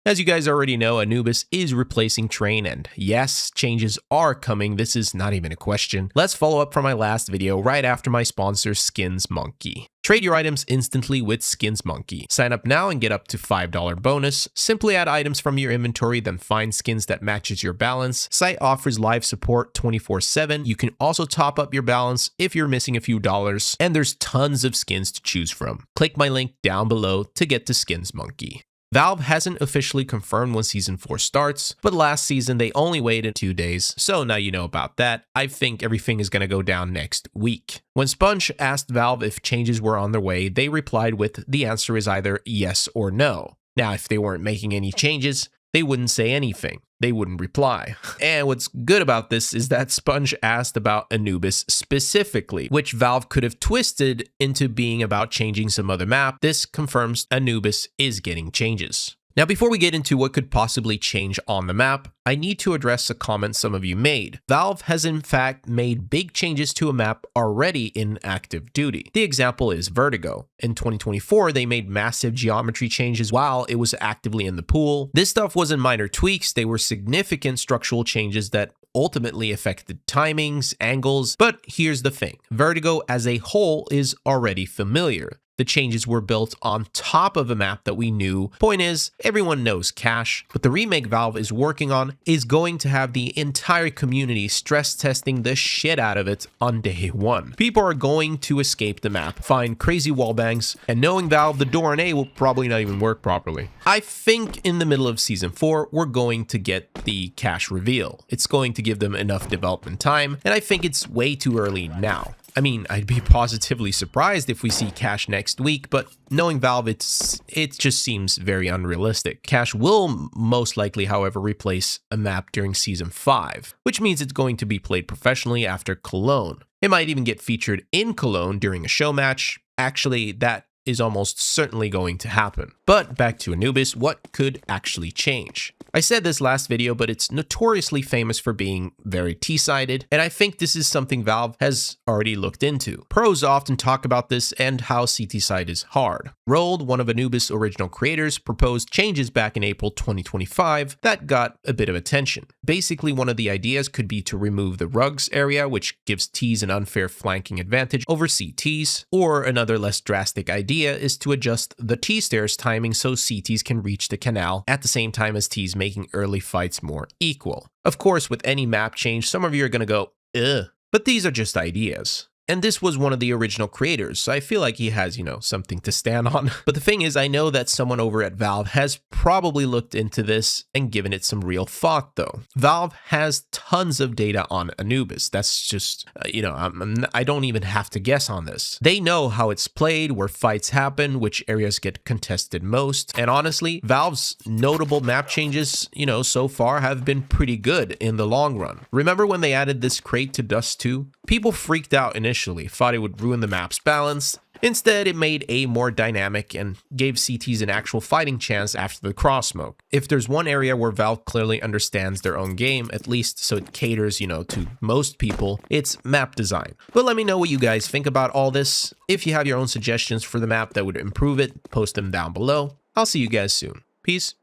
As you guys already know, Anubis is replacing Train, and yes, changes are coming. This is not even a question. Let's follow up from my last video right after my sponsor, Skins Monkey. Trade your items instantly with Skins Monkey. Sign up now and get up to $5 bonus. Simply add items from your inventory, then find skins that matches your balance. Site offers live support 24/7. You can also top up your balance if you're missing a few dollars, and there's tons of skins to choose from. Click my link down below to get to Skins Monkey. Valve hasn't officially confirmed when Season 4 starts, but last season they only waited 2 days, so now you know about that. I think everything is going to go down next week. When Sponge asked Valve if changes were on their way, they replied with the answer is either yes or no. Now, if they weren't making any changes, they wouldn't say anything. They wouldn't reply. And what's good about this is that Sponge asked about Anubis specifically, which Valve could have twisted into being about changing some other map. This confirms Anubis is getting changes. Now, before we get into what could possibly change on the map, I need to address a comment some of you made. Valve has in fact made big changes to a map already in active duty. The example is Vertigo. In 2024, they made massive geometry changes while it was actively in the pool. This stuff wasn't minor tweaks, they were significant structural changes that ultimately affected timings, angles, but here's the thing. Vertigo as a whole is already familiar. The changes were built on top of a map that we knew. Point is, everyone knows Cache, but the remake Valve is working on is going to have the entire community stress testing the shit out of it on day 1. People are going to escape the map, find crazy wallbangs, and knowing Valve, the door on A will probably not even work properly. I think in the middle of Season 4, we're going to get the Cache reveal. It's going to give them enough development time, and I think it's way too early now. I mean, I'd be positively surprised if we see Cache next week, but knowing Valve, it just seems very unrealistic. Cache will most likely, however, replace a map during Season 5, which means it's going to be played professionally after Cologne. It might even get featured in Cologne during a show match. Actually, that is almost certainly going to happen. But back to Anubis, what could actually change? I said this last video, but it's notoriously famous for being very T-sided, and I think this is something Valve has already looked into. Pros often talk about this and how CT side is hard. Rolled, one of Anubis' original creators, proposed changes back in April 2025 that got a bit of attention. Basically, one of the ideas could be to remove the rugs area, which gives Ts an unfair flanking advantage over CTs, or another less drastic idea is to adjust the T-stairs timing so CTs can reach the canal at the same time as Ts, making early fights more equal. Of course, with any map change, some of you are gonna go, ugh, but these are just ideas. And this was one of the original creators, so I feel like he has, something to stand on. But the thing is, I know that someone over at Valve has probably looked into this and given it some real thought, though. Valve has tons of data on Anubis. That's just, I don't even have to guess on this. They know how it's played, where fights happen, which areas get contested most. And honestly, Valve's notable map changes, so far have been pretty good in the long run. Remember when they added this crate to Dust 2? People freaked out initially, thought it would ruin the map's balance. Instead, it made A more dynamic and gave CTs an actual fighting chance after the cross smoke. If there's one area where Valve clearly understands their own game, at least so it caters, to most people, it's map design. But let me know what you guys think about all this. If you have your own suggestions for the map that would improve it, post them down below. I'll see you guys soon. Peace.